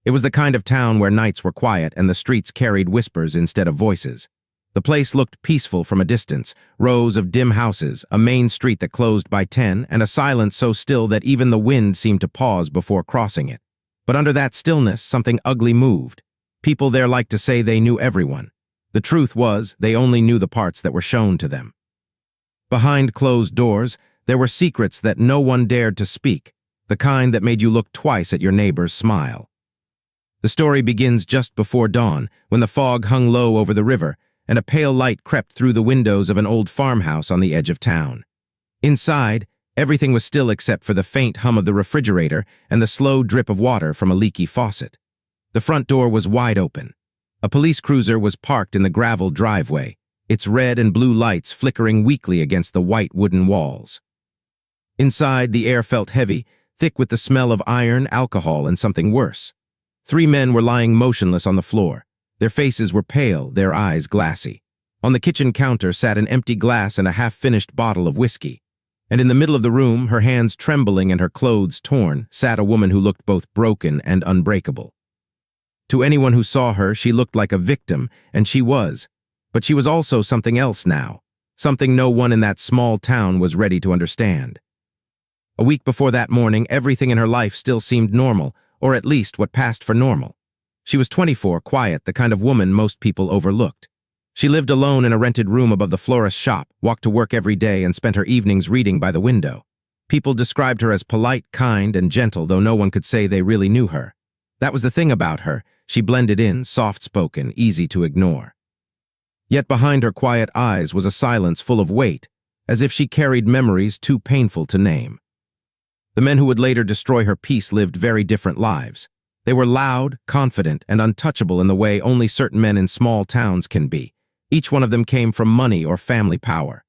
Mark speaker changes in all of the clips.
Speaker 1: It was the kind of town where nights were quiet and the streets carried whispers instead of voices. The place looked peaceful from a distance, rows of dim houses, a main street that closed by 10, and a silence so still that even the wind seemed to pause before crossing it. But under that stillness, something ugly moved. People there liked to say they knew everyone. The truth was, they only knew the parts that were shown to them. Behind closed doors, there were secrets that no one dared to speak, the kind that made you look twice at your neighbor's smile. The story begins just before dawn, when the fog hung low over the river, and a pale light crept through the windows of an old farmhouse on the edge of town. Inside, everything was still except for the faint hum of the refrigerator and the slow drip of water from a leaky faucet. The front door was wide open. A police cruiser was parked in the gravel driveway, its red and blue lights flickering weakly against the white wooden walls. Inside, the air felt heavy, thick with the smell of iron, alcohol, and something worse. 3 men were lying motionless on the floor. Their faces were pale, their eyes glassy. On the kitchen counter sat an empty glass and a half-finished bottle of whiskey. And in the middle of the room, her hands trembling and her clothes torn, sat a woman who looked both broken and unbreakable. To anyone who saw her, she looked like a victim, and she was. But she was also something else now, something no one in that small town was ready to understand. A week before that morning, everything in her life still seemed normal, or at least what passed for normal. She was 24, quiet, the kind of woman most people overlooked. She lived alone in a rented room above the florist's shop, walked to work every day, and spent her evenings reading by the window. People described her as polite, kind, and gentle, though no one could say they really knew her. That was the thing about her. She blended in, soft-spoken, easy to ignore. Yet behind her quiet eyes was a silence full of weight, as if she carried memories too painful to name. The men who would later destroy her peace lived very different lives. They were loud, confident, and untouchable in the way only certain men in small towns can be. Each one of them came from money or family power.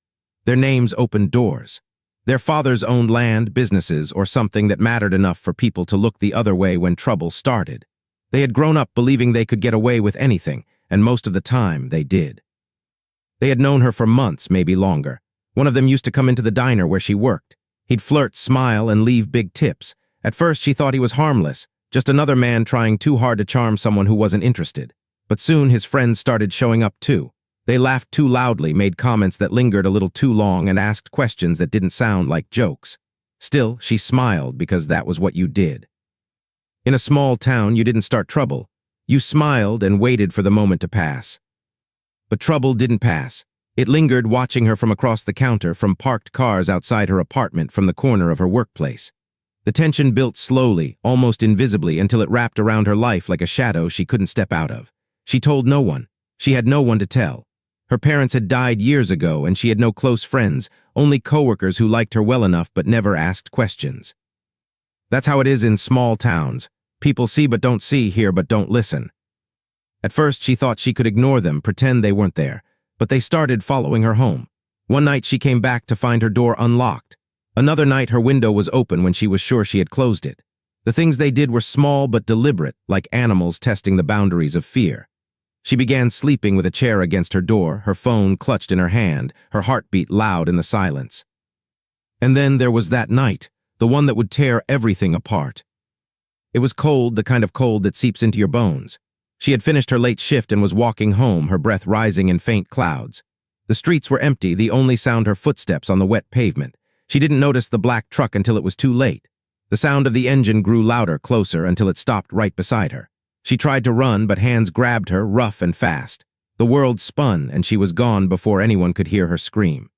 Speaker 1: Their names opened doors. Their fathers owned land, businesses, or something that mattered enough for people to look the other way when trouble started. They had grown up believing they could get away with anything, and most of the time they did. They had known her for months, maybe longer. One of them used to come into the diner where she worked. He'd flirt, smile, and leave big tips. At first, she thought he was harmless, just another man trying too hard to charm someone who wasn't interested. But soon his friends started showing up too. They laughed too loudly, made comments that lingered a little too long, and asked questions that didn't sound like jokes. Still, she smiled because that was what you did. In a small town, you didn't start trouble. You smiled and waited for the moment to pass. But trouble didn't pass. It lingered, watching her from across the counter, from parked cars outside her apartment, from the corner of her workplace. The tension built slowly, almost invisibly, until it wrapped around her life like a shadow she couldn't step out of. She told no one. She had no one to tell. Her parents had died years ago, and she had no close friends, only coworkers who liked her well enough but never asked questions. That's how it is in small towns. People see but don't see, hear but don't listen. At first, she thought she could ignore them, pretend they weren't there, but they started following her home. One night, she came back to find her door unlocked. Another night, her window was open when she was sure she had closed it. The things they did were small but deliberate, like animals testing the boundaries of fear. She began sleeping with a chair against her door, her phone clutched in her hand, her heartbeat loud in the silence. And then there was that night, the one that would tear everything apart. It was cold, the kind of cold that seeps into your bones. She had finished her late shift and was walking home, her breath rising in faint clouds. The streets were empty, the only sound her footsteps on the wet pavement. She didn't notice the black truck until it was too late. The sound of the engine grew louder, closer, until it stopped right beside her. She tried to run, but hands grabbed her, rough and fast. The world spun, and she was gone before anyone could hear her scream.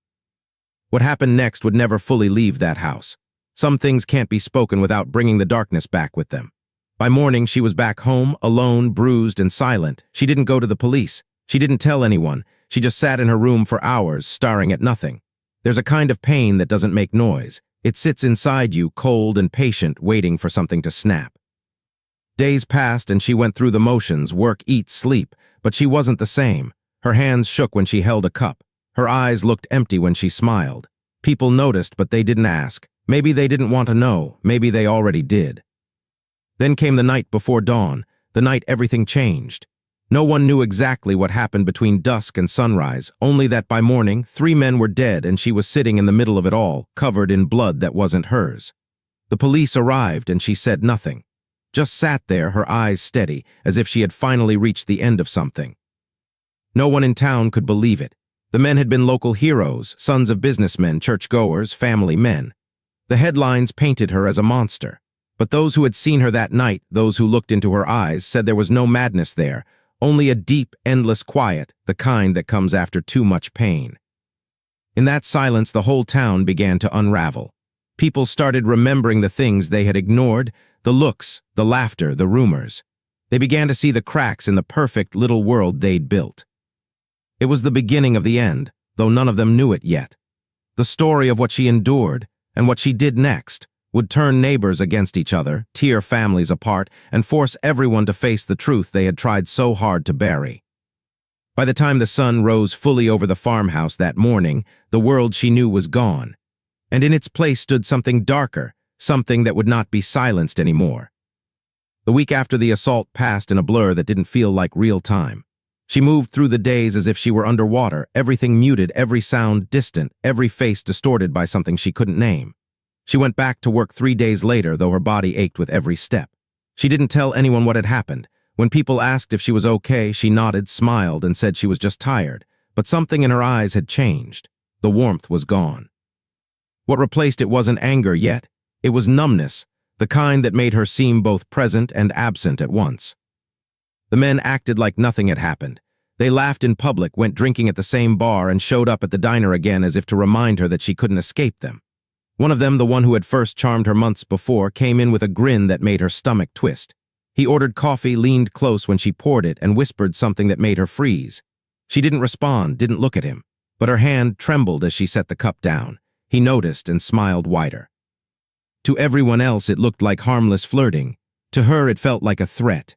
Speaker 1: What happened next would never fully leave that house. Some things can't be spoken without bringing the darkness back with them. By morning, she was back home, alone, bruised, and silent. She didn't go to the police. She didn't tell anyone. She just sat in her room for hours, staring at nothing. There's a kind of pain that doesn't make noise. It sits inside you, cold and patient, waiting for something to snap. Days passed and she went through the motions, work, eat, sleep, but she wasn't the same. Her hands shook when she held a cup. Her eyes looked empty when she smiled. People noticed, but they didn't ask. Maybe they didn't want to know. Maybe they already did. Then came the night before dawn, the night everything changed. No one knew exactly what happened between dusk and sunrise, only that by morning, 3 men were dead and she was sitting in the middle of it all, covered in blood that wasn't hers. The police arrived and she said nothing. just sat there, her eyes steady, as if she had finally reached the end of something. No one in town could believe it. The men had been local heroes, sons of businessmen, churchgoers, family men. The headlines painted her as a monster. But those who had seen her that night, those who looked into her eyes, said there was no madness there, only a deep, endless quiet, the kind that comes after too much pain. In that silence, the whole town began to unravel. People started remembering the things they had ignored, the looks, the laughter, the rumors. They began to see the cracks in the perfect little world they'd built. It was the beginning of the end, though none of them knew it yet. The story of what she endured and what she did next would turn neighbors against each other, tear families apart, and force everyone to face the truth they had tried so hard to bury. By the time the sun rose fully over the farmhouse that morning, the world she knew was gone, and in its place stood something darker, something that would not be silenced anymore. The week after the assault passed in a blur that didn't feel like real time. She moved through the days as if she were underwater, everything muted, every sound distant, every face distorted by something she couldn't name. She went back to work 3 days later, though her body ached with every step. She didn't tell anyone what had happened. When people asked if she was okay, she nodded, smiled, and said she was just tired. But something in her eyes had changed. The warmth was gone. What replaced it wasn't anger yet. It was numbness, the kind that made her seem both present and absent at once. The men acted like nothing had happened. They laughed in public, went drinking at the same bar, and showed up at the diner again as if to remind her that she couldn't escape them. One of them, the one who had first charmed her months before, came in with a grin that made her stomach twist. He ordered coffee, leaned close when she poured it, and whispered something that made her freeze. She didn't respond, didn't look at him, but her hand trembled as she set the cup down. He noticed and smiled wider. To everyone else, it looked like harmless flirting. To her, it felt like a threat.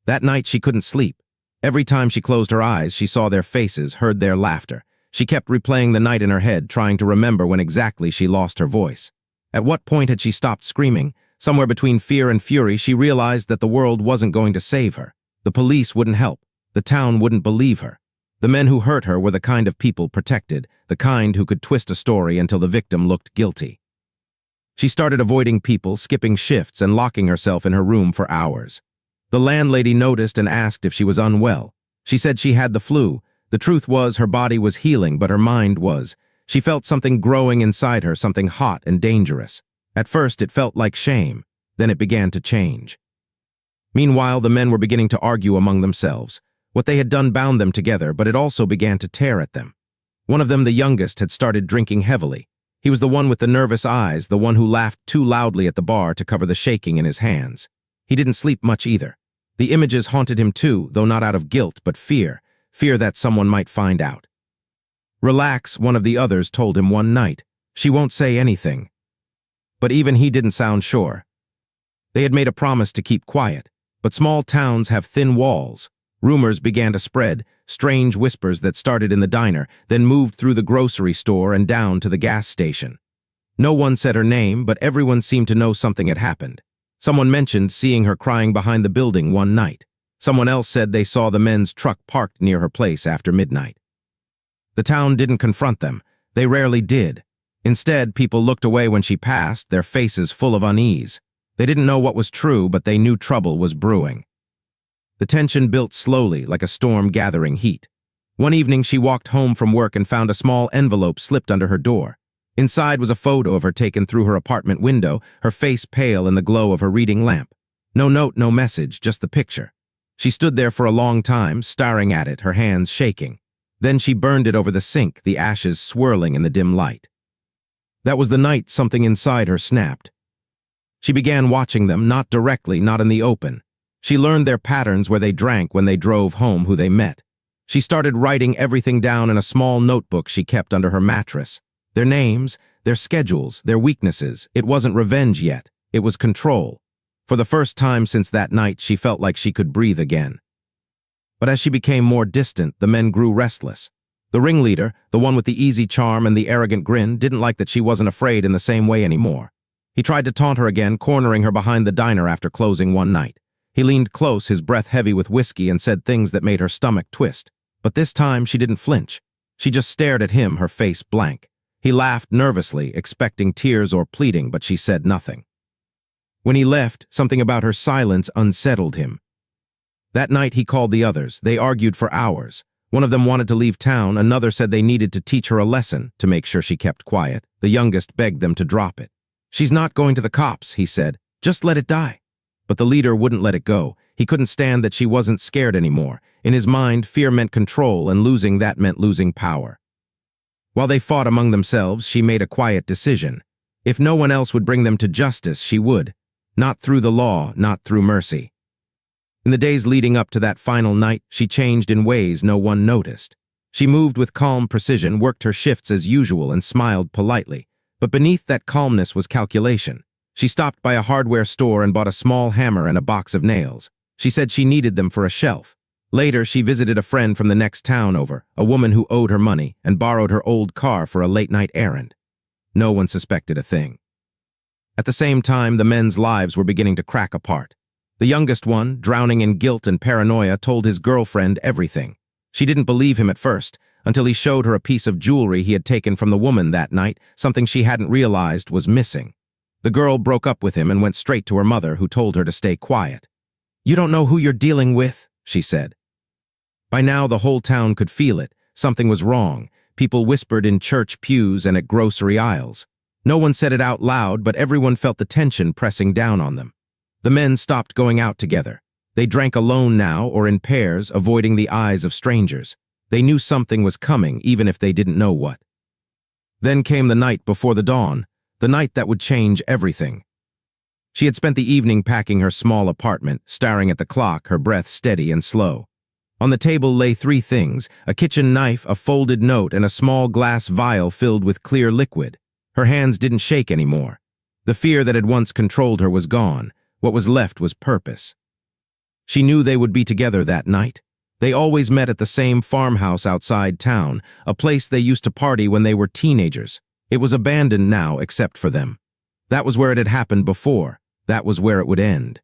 Speaker 1: That night, she couldn't sleep. Every time she closed her eyes, she saw their faces, heard their laughter. She kept replaying the night in her head, trying to remember when exactly she lost her voice. At what point had she stopped screaming? Somewhere between fear and fury, she realized that the world wasn't going to save her. The police wouldn't help. The town wouldn't believe her. The men who hurt her were the kind of people protected, the kind who could twist a story until the victim looked guilty. She started avoiding people, skipping shifts, and locking herself in her room for hours. The landlady noticed and asked if she was unwell. She said she had the flu. The truth was her body was healing, but her mind was. She felt something growing inside her, something hot and dangerous. At first, it felt like shame. Then it began to change. Meanwhile, the men were beginning to argue among themselves. What they had done bound them together, but it also began to tear at them. One of them, the youngest, had started drinking heavily. He was the one with the nervous eyes, the one who laughed too loudly at the bar to cover the shaking in his hands. He didn't sleep much either. The images haunted him too, though not out of guilt, but fear that someone might find out. Relax, one of the others told him one night. She won't say anything. But even he didn't sound sure. They had made a promise to keep quiet, but small towns have thin walls. Rumors began to spread, strange whispers that started in the diner, then moved through the grocery store and down to the gas station. No one said her name, but everyone seemed to know something had happened. Someone mentioned seeing her crying behind the building one night. Someone else said they saw the men's truck parked near her place after midnight. The town didn't confront them. They rarely did. Instead, people looked away when she passed, their faces full of unease. They didn't know what was true, but they knew trouble was brewing. The tension built slowly, like a storm gathering heat. One evening, she walked home from work and found a small envelope slipped under her door. Inside was a photo of her taken through her apartment window, her face pale in the glow of her reading lamp. No note, no message, just the picture. She stood there for a long time, staring at it, her hands shaking. Then she burned it over the sink, the ashes swirling in the dim light. That was the night something inside her snapped. She began watching them, not directly, not in the open. She learned their patterns, where they drank, when they drove home, who they met. She started writing everything down in a small notebook she kept under her mattress. Their names, their schedules, their weaknesses. It wasn't revenge yet. It was control. For the first time since that night, she felt like she could breathe again. But as she became more distant, the men grew restless. The ringleader, the one with the easy charm and the arrogant grin, didn't like that she wasn't afraid in the same way anymore. He tried to taunt her again, cornering her behind the diner after closing one night. He leaned close, his breath heavy with whiskey, and said things that made her stomach twist. But this time, she didn't flinch. She just stared at him, her face blank. He laughed nervously, expecting tears or pleading, but she said nothing. When he left, something about her silence unsettled him. That night he called the others. They argued for hours. One of them wanted to leave town, another said they needed to teach her a lesson to make sure she kept quiet. The youngest begged them to drop it. "She's not going to the cops," he said. "Just let it die." But the leader wouldn't let it go. He couldn't stand that she wasn't scared anymore. In his mind, fear meant control, and losing that meant losing power. While they fought among themselves, she made a quiet decision. If no one else would bring them to justice, she would. Not through the law, not through mercy. In the days leading up to that final night, she changed in ways no one noticed. She moved with calm precision, worked her shifts as usual, and smiled politely. But beneath that calmness was calculation. She stopped by a hardware store and bought a small hammer and a box of nails. She said she needed them for a shelf. Later, she visited a friend from the next town over, a woman who owed her money, and borrowed her old car for a late-night errand. No one suspected a thing. At the same time, the men's lives were beginning to crack apart. The youngest one, drowning in guilt and paranoia, told his girlfriend everything. She didn't believe him at first, until he showed her a piece of jewelry he had taken from the woman that night, something she hadn't realized was missing. The girl broke up with him and went straight to her mother, who told her to stay quiet. "You don't know who you're dealing with," she said. By now, the whole town could feel it. Something was wrong. People whispered in church pews and at grocery aisles. No one said it out loud, but everyone felt the tension pressing down on them. The men stopped going out together. They drank alone now or in pairs, avoiding the eyes of strangers. They knew something was coming, even if they didn't know what. Then came the night before the dawn, the night that would change everything. She had spent the evening packing her small apartment, staring at the clock, her breath steady and slow. On the table lay 3 things: a kitchen knife, a folded note, and a small glass vial filled with clear liquid. Her hands didn't shake anymore. The fear that had once controlled her was gone. What was left was purpose. She knew they would be together that night. They always met at the same farmhouse outside town, a place they used to party when they were teenagers. It was abandoned now except for them. That was where it had happened before. That was where it would end.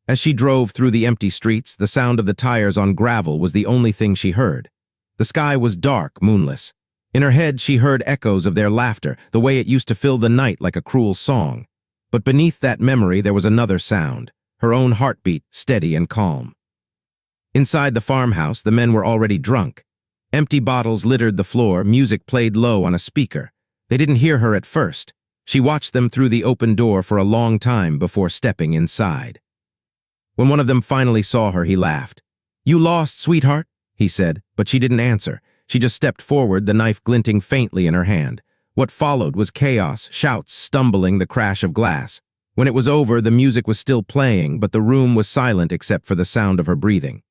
Speaker 1: As she drove through the empty streets, the sound of the tires on gravel was the only thing she heard. The sky was dark, moonless. In her head, she heard echoes of their laughter, the way it used to fill the night like a cruel song. But beneath that memory, there was another sound, her own heartbeat, steady and calm. Inside the farmhouse, the men were already drunk. Empty bottles littered the floor, music played low on a speaker. They didn't hear her at first. She watched them through the open door for a long time before stepping inside. When one of them finally saw her, he laughed. "You lost, sweetheart," he said, but she didn't answer. She just stepped forward, the knife glinting faintly in her hand. What followed was chaos, shouts, stumbling, the crash of glass. When it was over, the music was still playing, but the room was silent except for the sound of her breathing.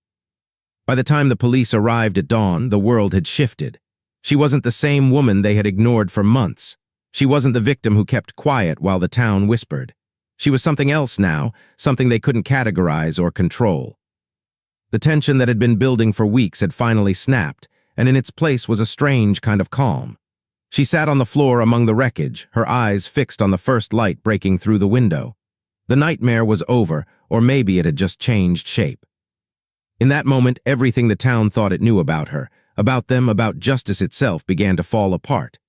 Speaker 1: By the time the police arrived at dawn, the world had shifted. She wasn't the same woman they had ignored for months. She wasn't the victim who kept quiet while the town whispered. She was something else now, something they couldn't categorize or control. The tension that had been building for weeks had finally snapped, and in its place was a strange kind of calm. She sat on the floor among the wreckage, her eyes fixed on the first light breaking through the window. The nightmare was over, or maybe it had just changed shape. In that moment, everything the town thought it knew about her, about them, about justice itself, began to fall apart.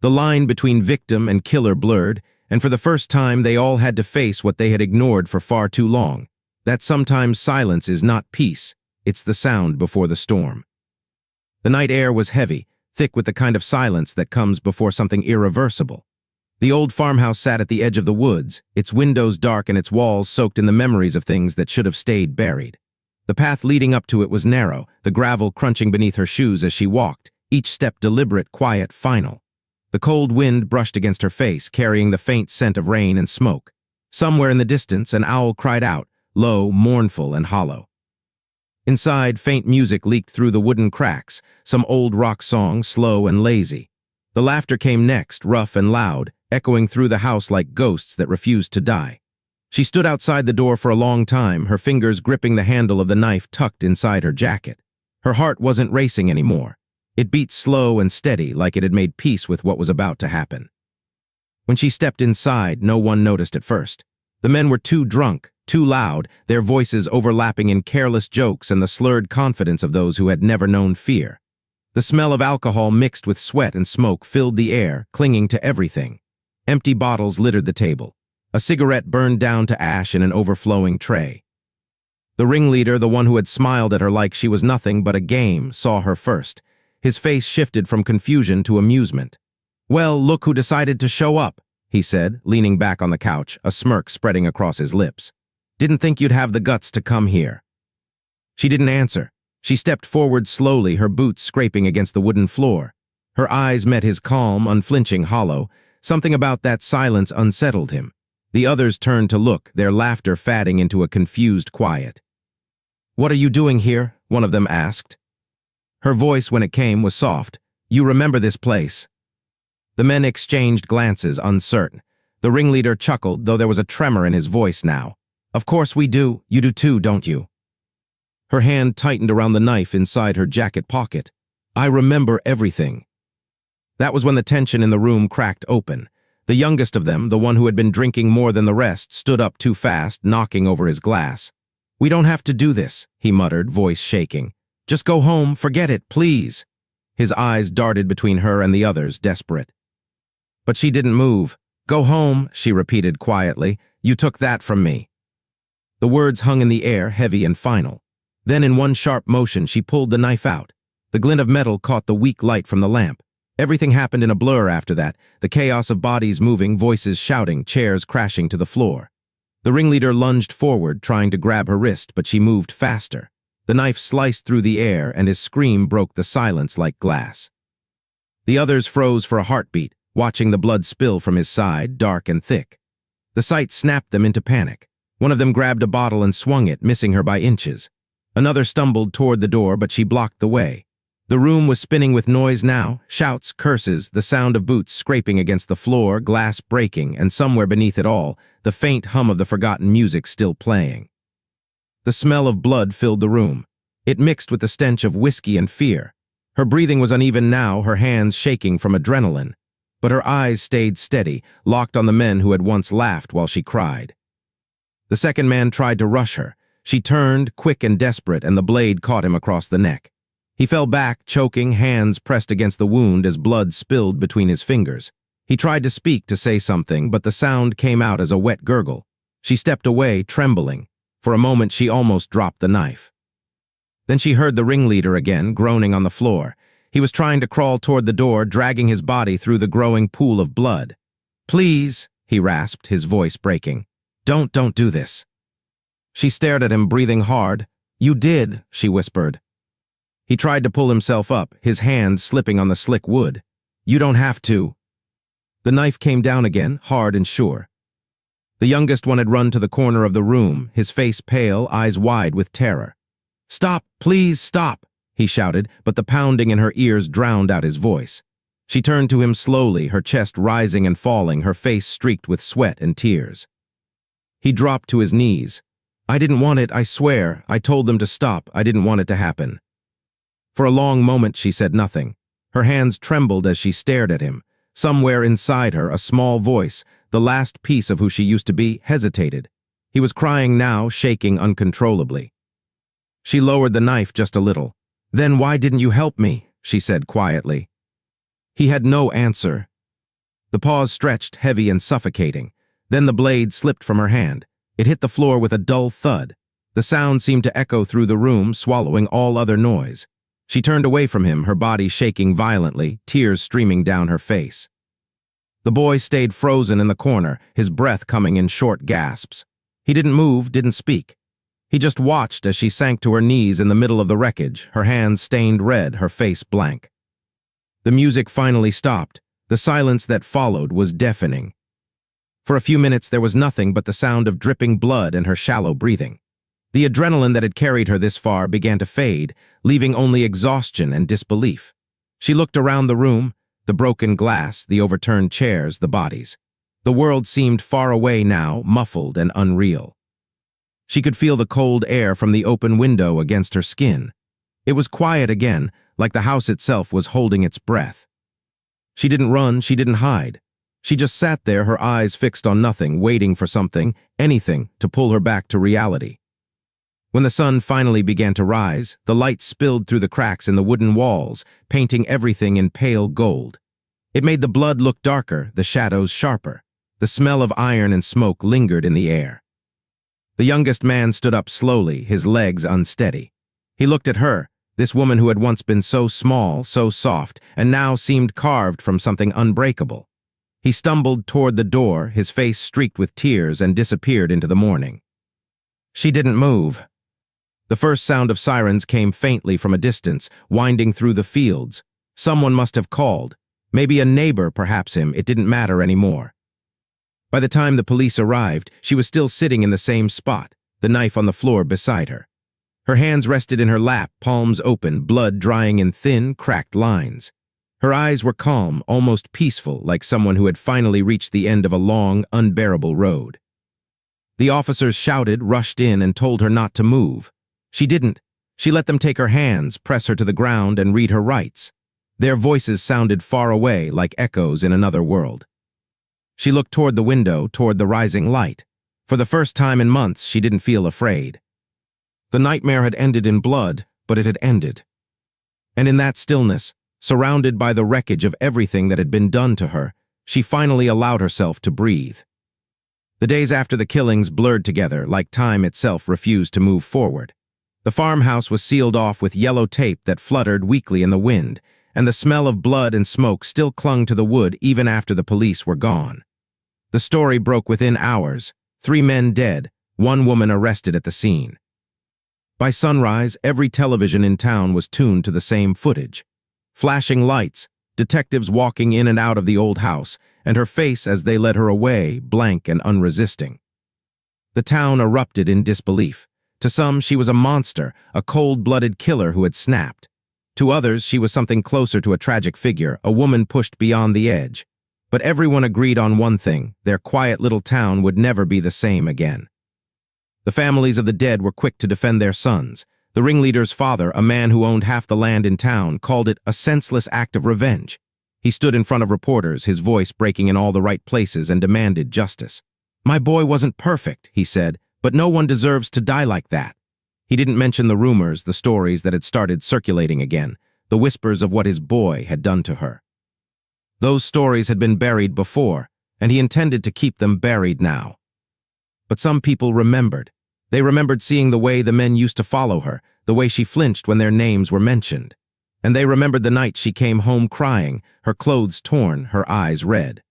Speaker 1: The line between victim and killer blurred, and for the first time they all had to face what they had ignored for far too long. That sometimes silence is not peace, it's the sound before the storm. The night air was heavy, thick with the kind of silence that comes before something irreversible. The old farmhouse sat at the edge of the woods, its windows dark and its walls soaked in the memories of things that should have stayed buried. The path leading up to it was narrow, the gravel crunching beneath her shoes as she walked, each step deliberate, quiet, final. The cold wind brushed against her face, carrying the faint scent of rain and smoke. Somewhere in the distance, an owl cried out, low, mournful, and hollow. Inside, faint music leaked through the wooden cracks, some old rock song, slow and lazy. The laughter came next, rough and loud, echoing through the house like ghosts that refused to die. She stood outside the door for a long time, her fingers gripping the handle of the knife tucked inside her jacket. Her heart wasn't racing anymore. It beat slow and steady, like it had made peace with what was about to happen. When she stepped inside, no one noticed at first. The men were too drunk, too loud, their voices overlapping in careless jokes and the slurred confidence of those who had never known fear. The smell of alcohol mixed with sweat and smoke filled the air, clinging to everything. Empty bottles littered the table. A cigarette burned down to ash in an overflowing tray. The ringleader, the one who had smiled at her like she was nothing but a game, saw her first. His face shifted from confusion to amusement. "Well, look who decided to show up," he said, leaning back on the couch, a smirk spreading across his lips. "Didn't think you'd have the guts to come here." She didn't answer. She stepped forward slowly, her boots scraping against the wooden floor. Her eyes met his calm, unflinching hollow. Something about that silence unsettled him. The others turned to look, their laughter fading into a confused quiet. "What are you doing here?" one of them asked. Her voice, when it came, was soft. "You remember this place?" The men exchanged glances, uncertain. The ringleader chuckled, though there was a tremor in his voice now. "Of course we do. You do too, don't you?" Her hand tightened around the knife inside her jacket pocket. "I remember everything." That was when the tension in the room cracked open. The youngest of them, the one who had been drinking more than the rest, stood up too fast, knocking over his glass. "We don't have to do this," he muttered, voice shaking. "Just go home, forget it, please." His eyes darted between her and the others, desperate. But she didn't move. "Go home," she repeated quietly. "You took that from me." The words hung in the air, heavy and final. Then in one sharp motion, she pulled the knife out. The glint of metal caught the weak light from the lamp. Everything happened in a blur after that, the chaos of bodies moving, voices shouting, chairs crashing to the floor. The ringleader lunged forward, trying to grab her wrist, but she moved faster. The knife sliced through the air, and his scream broke the silence like glass. The others froze for a heartbeat, watching the blood spill from his side, dark and thick. The sight snapped them into panic. One of them grabbed a bottle and swung it, missing her by inches. Another stumbled toward the door, but she blocked the way. The room was spinning with noise now, shouts, curses, the sound of boots scraping against the floor, glass breaking, and somewhere beneath it all, the faint hum of the forgotten music still playing. The smell of blood filled the room. It mixed with the stench of whiskey and fear. Her breathing was uneven now, her hands shaking from adrenaline. But her eyes stayed steady, locked on the men who had once laughed while she cried. The second man tried to rush her. She turned, quick and desperate, and the blade caught him across the neck. He fell back, choking, hands pressed against the wound as blood spilled between his fingers. He tried to speak, to say something, but the sound came out as a wet gurgle. She stepped away, trembling. For a moment, she almost dropped the knife. Then she heard the ringleader again, groaning on the floor. He was trying to crawl toward the door, dragging his body through the growing pool of blood. "Please," he rasped, his voice breaking. Don't do this." She stared at him, breathing hard. "You did," she whispered. He tried to pull himself up, his hand slipping on the slick wood. "You don't have to." The knife came down again, hard and sure. The youngest one had run to the corner of the room, his face pale, eyes wide with terror. "Stop, please stop," he shouted, but the pounding in her ears drowned out his voice. She turned to him slowly, her chest rising and falling, her face streaked with sweat and tears. He dropped to his knees. "I didn't want it, I swear. I told them to stop. I didn't want it to happen." For a long moment she said nothing. Her hands trembled as she stared at him. Somewhere inside her, a small voice, the last piece of who she used to be, hesitated. He was crying now, shaking uncontrollably. She lowered the knife just a little. "Then why didn't you help me?" she said quietly. He had no answer. The pause stretched, heavy and suffocating. Then the blade slipped from her hand. It hit the floor with a dull thud. The sound seemed to echo through the room, swallowing all other noise. She turned away from him, her body shaking violently, tears streaming down her face. The boy stayed frozen in the corner, his breath coming in short gasps. He didn't move, didn't speak. He just watched as she sank to her knees in the middle of the wreckage, her hands stained red, her face blank. The music finally stopped. The silence that followed was deafening. For a few minutes there was nothing but the sound of dripping blood and her shallow breathing. The adrenaline that had carried her this far began to fade, leaving only exhaustion and disbelief. She looked around the room, the broken glass, the overturned chairs, the bodies. The world seemed far away now, muffled and unreal. She could feel the cold air from the open window against her skin. It was quiet again, like the house itself was holding its breath. She didn't run, she didn't hide. She just sat there, her eyes fixed on nothing, waiting for something, anything, to pull her back to reality. When the sun finally began to rise, the light spilled through the cracks in the wooden walls, painting everything in pale gold. It made the blood look darker, the shadows sharper. The The smell of iron and smoke lingered in the air. The youngest man stood up slowly, his legs unsteady. He looked at her, this woman who had once been so small, so soft, and now seemed carved from something unbreakable. He stumbled toward the door, his face streaked with tears, and disappeared into the morning. She didn't move. The first sound of sirens came faintly from a distance, winding through the fields. Someone must have called. Maybe a neighbor, perhaps him. It didn't matter anymore. By the time the police arrived, she was still sitting in the same spot, the knife on the floor beside her. Her hands rested in her lap, palms open, blood drying in thin, cracked lines. Her eyes were calm, almost peaceful, like someone who had finally reached the end of a long, unbearable road. The officers shouted, rushed in, and told her not to move. She didn't. She let them take her hands, press her to the ground, and read her rights. Their voices sounded far away, like echoes in another world. She looked toward the window, toward the rising light. For the first time in months, she didn't feel afraid. The nightmare had ended in blood, but it had ended. And in that stillness, surrounded by the wreckage of everything that had been done to her, she finally allowed herself to breathe. The days after the killings blurred together, like time itself refused to move forward. The farmhouse was sealed off with yellow tape that fluttered weakly in the wind, and the smell of blood and smoke still clung to the wood even after the police were gone. The story broke within hours, 3 men dead, 1 woman arrested at the scene. By sunrise, every television in town was tuned to the same footage. Flashing lights, detectives walking in and out of the old house, and her face as they led her away, blank and unresisting. The town erupted in disbelief. To some, she was a monster, a cold-blooded killer who had snapped. To others, she was something closer to a tragic figure, a woman pushed beyond the edge. But everyone agreed on one thing: their quiet little town would never be the same again. The families of the dead were quick to defend their sons. The ringleader's father, a man who owned half the land in town, called it a senseless act of revenge. He stood in front of reporters, his voice breaking in all the right places, and demanded justice. "My boy wasn't perfect," he said, "but no one deserves to die like that." He didn't mention the rumors, the stories that had started circulating again, the whispers of what his boy had done to her. Those stories had been buried before, and he intended to keep them buried now. But some people remembered. They remembered seeing the way the men used to follow her, the way she flinched when their names were mentioned. And they remembered the night she came home crying, her clothes torn, her eyes red.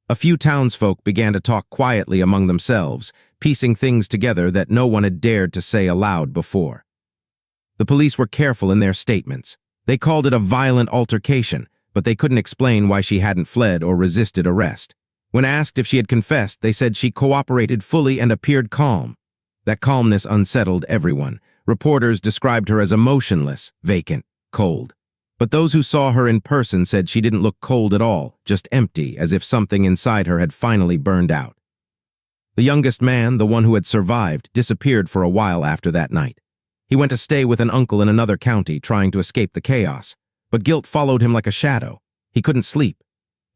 Speaker 1: A few townsfolk began to talk quietly among themselves, piecing things together that no one had dared to say aloud before. The police were careful in their statements. They called it a violent altercation, but they couldn't explain why she hadn't fled or resisted arrest. When asked if she had confessed, they said she cooperated fully and appeared calm. That calmness unsettled everyone. Reporters described her as emotionless, vacant, cold. But those who saw her in person said she didn't look cold at all, just empty, as if something inside her had finally burned out. The youngest man, the one who had survived, disappeared for a while after that night. He went to stay with an uncle in another county, trying to escape the chaos. But guilt followed him like a shadow. He couldn't sleep.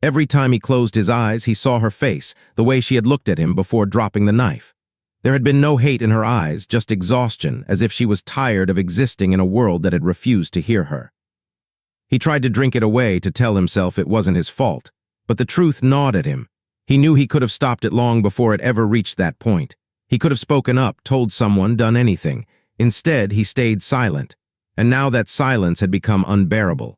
Speaker 1: Every time he closed his eyes, he saw her face, the way she had looked at him before dropping the knife. There had been no hate in her eyes, just exhaustion, as if she was tired of existing in a world that had refused to hear her. He tried to drink it away, to tell himself it wasn't his fault, but the truth gnawed at him. He knew he could have stopped it long before it ever reached that point. He could have spoken up, told someone, done anything. Instead, he stayed silent, and now that silence had become unbearable.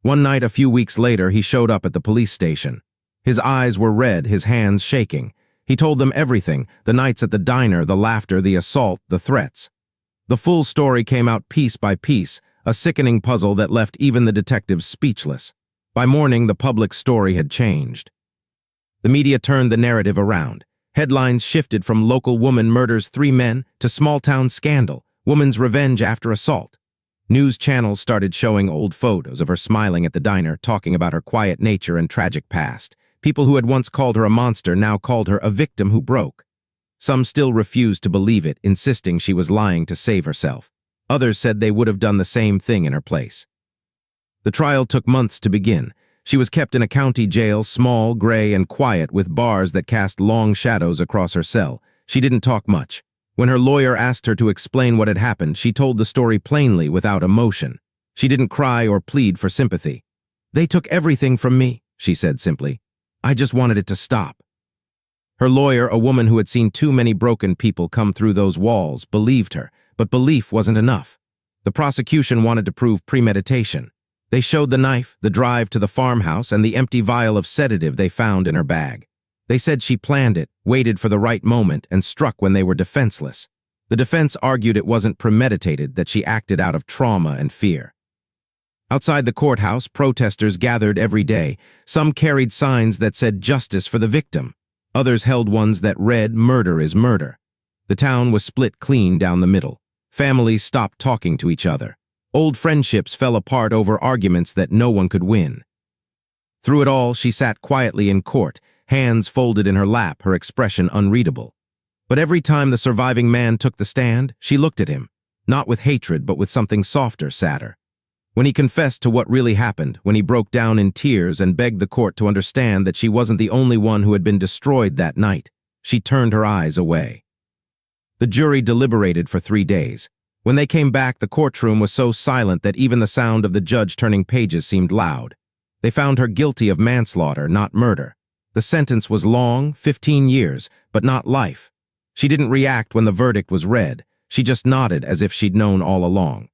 Speaker 1: One night, a few weeks later, he showed up at the police station. His eyes were red, his hands shaking. He told them everything: the nights at the diner, the laughter, the assault, the threats. The full story came out piece by piece, a sickening puzzle that left even the detectives speechless. By morning, the public story had changed. The media turned the narrative around. Headlines shifted from "Local woman murders 3 men" to "Small-town scandal, woman's revenge after assault." News channels started showing old photos of her smiling at the diner, talking about her quiet nature and tragic past. People who had once called her a monster now called her a victim who broke. Some still refused to believe it, insisting she was lying to save herself. Others said they would have done the same thing in her place. The trial took months to begin. She was kept in a county jail, small, gray, and quiet, with bars that cast long shadows across her cell. She didn't talk much. When her lawyer asked her to explain what had happened, she told the story plainly, without emotion. She didn't cry or plead for sympathy. "They took everything from me," she said simply. "I just wanted it to stop." Her lawyer, a woman who had seen too many broken people come through those walls, believed her, but belief wasn't enough. The prosecution wanted to prove premeditation. They showed the knife, the drive to the farmhouse, and the empty vial of sedative they found in her bag. They said she planned it, waited for the right moment, and struck when they were defenseless. The defense argued it wasn't premeditated, that she acted out of trauma and fear. Outside the courthouse, protesters gathered every day. Some carried signs that said justice for the victim. Others held ones that read murder is murder. The town was split clean down the middle. Families stopped talking to each other. Old friendships fell apart over arguments that no one could win. Through it all, she sat quietly in court, hands folded in her lap, her expression unreadable. But every time the surviving man took the stand, she looked at him, not with hatred but with something softer, sadder. When he confessed to what really happened, when he broke down in tears and begged the court to understand that she wasn't the only one who had been destroyed that night, she turned her eyes away. The jury deliberated for 3 days. When they came back, the courtroom was so silent that even the sound of the judge turning pages seemed loud. They found her guilty of manslaughter, not murder. The sentence was long, 15 years, but not life. She didn't react when the verdict was read. She just nodded as if she'd known all along.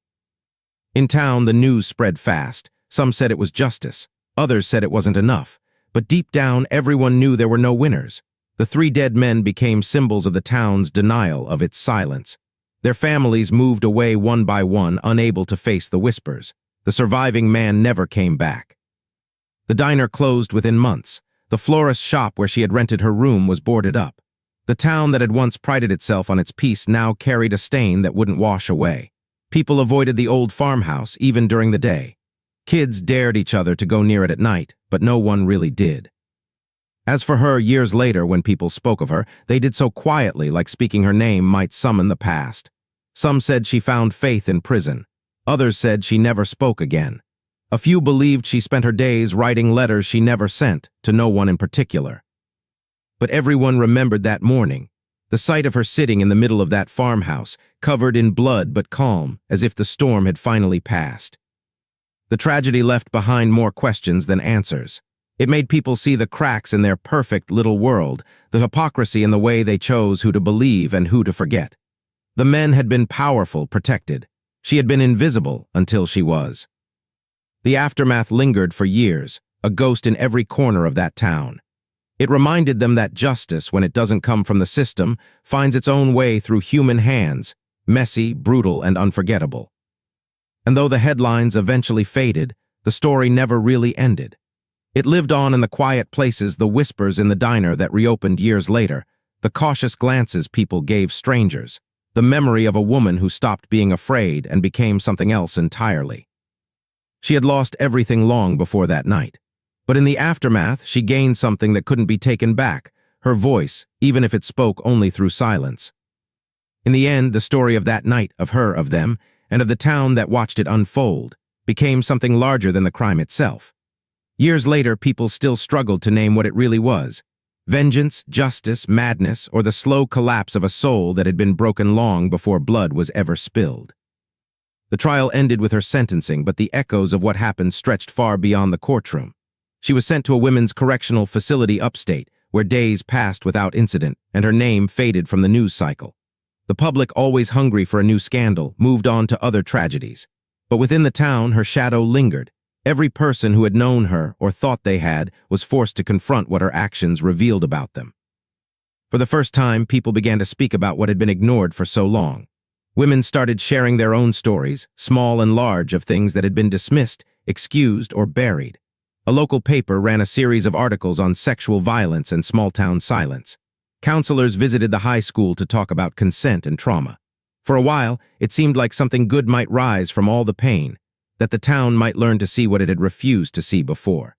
Speaker 1: In town, the news spread fast. Some said it was justice. Others said it wasn't enough. But deep down, everyone knew there were no winners. The 3 dead men became symbols of the town's denial of its silence. Their families moved away one by one, unable to face the whispers. The surviving man never came back. The diner closed within months. The florist shop where she had rented her room was boarded up. The town that had once prided itself on its peace now carried a stain that wouldn't wash away. People avoided the old farmhouse, even during the day. Kids dared each other to go near it at night, but no one really did. As for her, years later, when people spoke of her, they did so quietly, like speaking her name might summon the past. Some said she found faith in prison. Others said she never spoke again. A few believed she spent her days writing letters she never sent, to no one in particular. But everyone remembered that morning, the sight of her sitting in the middle of that farmhouse, covered in blood but calm, as if the storm had finally passed. The tragedy left behind more questions than answers. It made people see the cracks in their perfect little world, the hypocrisy in the way they chose who to believe and who to forget. The men had been powerful, protected. She had been invisible until she was. The aftermath lingered for years, a ghost in every corner of that town. It reminded them that justice, when it doesn't come from the system, finds its own way through human hands, messy, brutal, and unforgettable. And though the headlines eventually faded, the story never really ended. It lived on in the quiet places, the whispers in the diner that reopened years later, the cautious glances people gave strangers, the memory of a woman who stopped being afraid and became something else entirely. She had lost everything long before that night. But in the aftermath, she gained something that couldn't be taken back, her voice, even if it spoke only through silence. In the end, the story of that night, of her, of them, and of the town that watched it unfold, became something larger than the crime itself. Years later, people still struggled to name what it really was: vengeance, justice, madness, or the slow collapse of a soul that had been broken long before blood was ever spilled. The trial ended with her sentencing, but the echoes of what happened stretched far beyond the courtroom. She was sent to a women's correctional facility upstate, where days passed without incident, and her name faded from the news cycle. The public, always hungry for a new scandal, moved on to other tragedies. But within the town, her shadow lingered. Every person who had known her, or thought they had, was forced to confront what her actions revealed about them. For the first time, people began to speak about what had been ignored for so long. Women started sharing their own stories, small and large, of things that had been dismissed, excused, or buried. A local paper ran a series of articles on sexual violence and small-town silence. Counselors visited the high school to talk about consent and trauma. For a while, it seemed like something good might rise from all the pain, that the town might learn to see what it had refused to see before.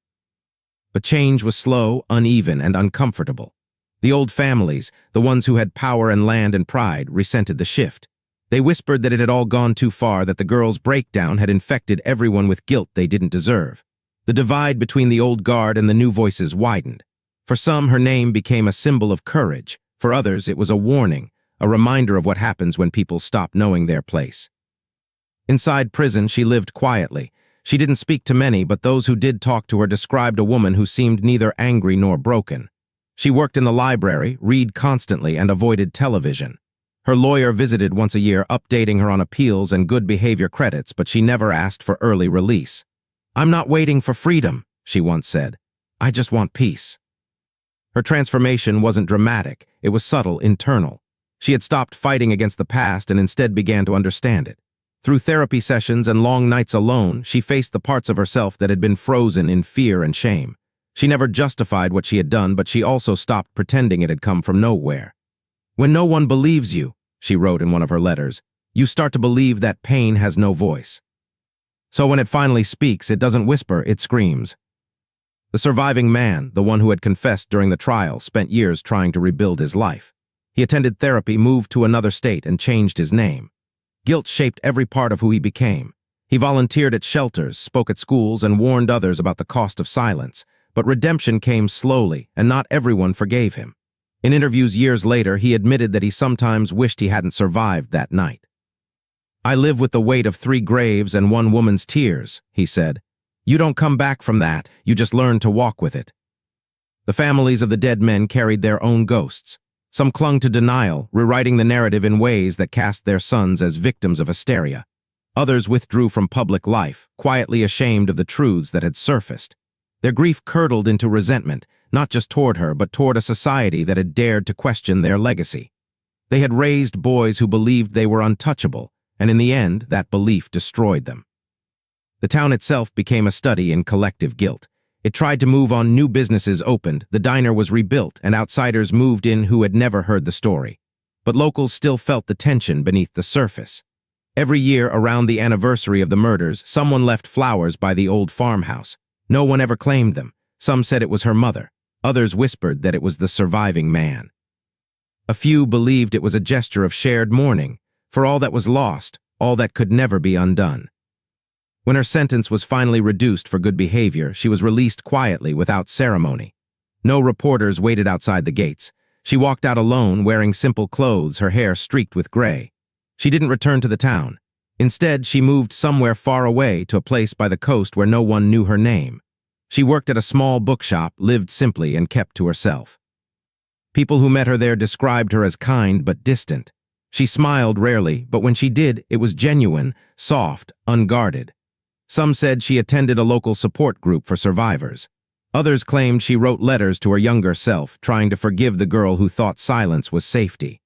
Speaker 1: But change was slow, uneven, and uncomfortable. The old families, the ones who had power and land and pride, resented the shift. They whispered that it had all gone too far, that the girl's breakdown had infected everyone with guilt they didn't deserve. The divide between the old guard and the new voices widened. For some, her name became a symbol of courage. For others, it was a warning, a reminder of what happens when people stop knowing their place. Inside prison, she lived quietly. She didn't speak to many, but those who did talk to her described a woman who seemed neither angry nor broken. She worked in the library, read constantly, and avoided television. Her lawyer visited once a year, updating her on appeals and good behavior credits, but she never asked for early release. "I'm not waiting for freedom," she once said. "I just want peace." Her transformation wasn't dramatic, it was subtle, internal. She had stopped fighting against the past and instead began to understand it. Through therapy sessions and long nights alone, she faced the parts of herself that had been frozen in fear and shame. She never justified what she had done, but she also stopped pretending it had come from nowhere. "When no one believes you," she wrote in one of her letters, "you start to believe that pain has no voice. So when it finally speaks, it doesn't whisper, it screams." The surviving man, the one who had confessed during the trial, spent years trying to rebuild his life. He attended therapy, moved to another state, and changed his name. Guilt shaped every part of who he became. He volunteered at shelters, spoke at schools, and warned others about the cost of silence. But redemption came slowly, and not everyone forgave him. In interviews years later, he admitted that he sometimes wished he hadn't survived that night. "I live with the weight of 3 graves and 1 woman's tears," he said. "You don't come back from that, you just learn to walk with it." The families of the dead men carried their own ghosts. Some clung to denial, rewriting the narrative in ways that cast their sons as victims of hysteria. Others withdrew from public life, quietly ashamed of the truths that had surfaced. Their grief curdled into resentment, not just toward her, but toward a society that had dared to question their legacy. They had raised boys who believed they were untouchable, and in the end, that belief destroyed them. The town itself became a study in collective guilt. It tried to move on, new businesses opened, the diner was rebuilt, and outsiders moved in who had never heard the story. But locals still felt the tension beneath the surface. Every year around the anniversary of the murders, someone left flowers by the old farmhouse. No one ever claimed them. Some said it was her mother. Others whispered that it was the surviving man. A few believed it was a gesture of shared mourning, for all that was lost, all that could never be undone. When her sentence was finally reduced for good behavior, she was released quietly without ceremony. No reporters waited outside the gates. She walked out alone, wearing simple clothes, her hair streaked with gray. She didn't return to the town. Instead, she moved somewhere far away to a place by the coast where no one knew her name. She worked at a small bookshop, lived simply, and kept to herself. People who met her there described her as kind but distant. She smiled rarely, but when she did, it was genuine, soft, unguarded. Some said she attended a local support group for survivors. Others claimed she wrote letters to her younger self, trying to forgive the girl who thought silence was safety.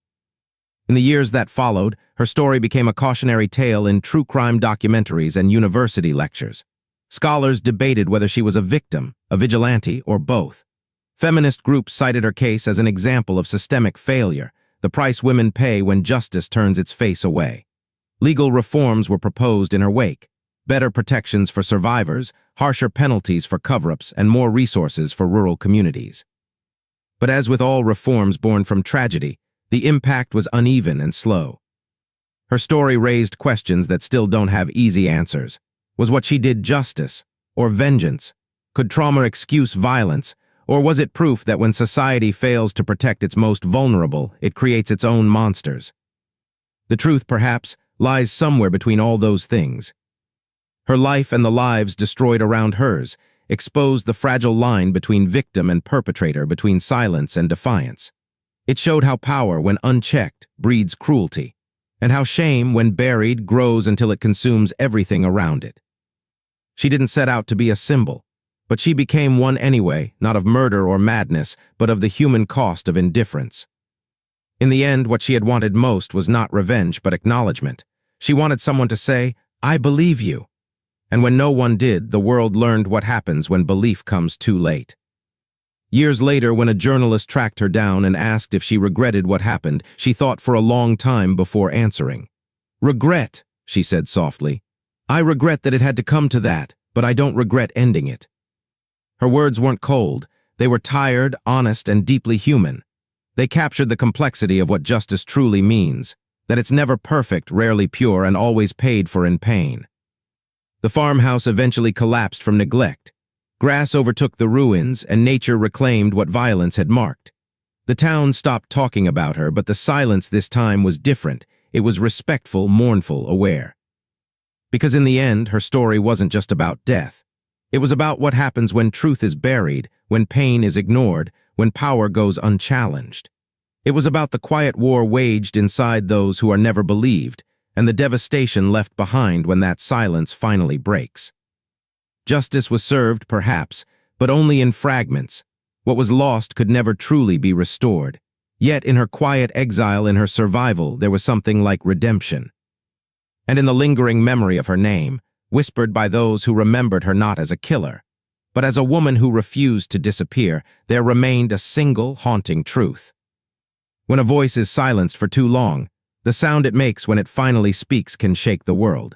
Speaker 1: In the years that followed, her story became a cautionary tale in true crime documentaries and university lectures. Scholars debated whether she was a victim, a vigilante, or both. Feminist groups cited her case as an example of systemic failure, the price women pay when justice turns its face away. Legal reforms were proposed in her wake: better protections for survivors, harsher penalties for cover-ups, and more resources for rural communities. But as with all reforms born from tragedy, the impact was uneven and slow. Her story raised questions that still don't have easy answers. Was what she did justice, or vengeance? Could trauma excuse violence, or was it proof that when society fails to protect its most vulnerable, it creates its own monsters? The truth, perhaps, lies somewhere between all those things. Her life and the lives destroyed around hers exposed the fragile line between victim and perpetrator, between silence and defiance. It showed how power, when unchecked, breeds cruelty, and how shame, when buried, grows until it consumes everything around it. She didn't set out to be a symbol, but she became one anyway, not of murder or madness, but of the human cost of indifference. In the end, what she had wanted most was not revenge, but acknowledgement. She wanted someone to say, "I believe you." And when no one did, the world learned what happens when belief comes too late. Years later, when a journalist tracked her down and asked if she regretted what happened, she thought for a long time before answering. "Regret," she said softly. "I regret that it had to come to that, but I don't regret ending it." Her words weren't cold. They were tired, honest, and deeply human. They captured the complexity of what justice truly means, that it's never perfect, rarely pure, and always paid for in pain. The farmhouse eventually collapsed from neglect. Grass overtook the ruins, and nature reclaimed what violence had marked. The town stopped talking about her, but the silence this time was different. It was respectful, mournful, aware. Because in the end, her story wasn't just about death. It was about what happens when truth is buried, when pain is ignored, when power goes unchallenged. It was about the quiet war waged inside those who are never believed, and the devastation left behind when that silence finally breaks. Justice was served, perhaps, but only in fragments. What was lost could never truly be restored. Yet in her quiet exile, in her survival, there was something like redemption. And in the lingering memory of her name, whispered by those who remembered her not as a killer, but as a woman who refused to disappear, there remained a single haunting truth. When a voice is silenced for too long, the sound it makes when it finally speaks can shake the world.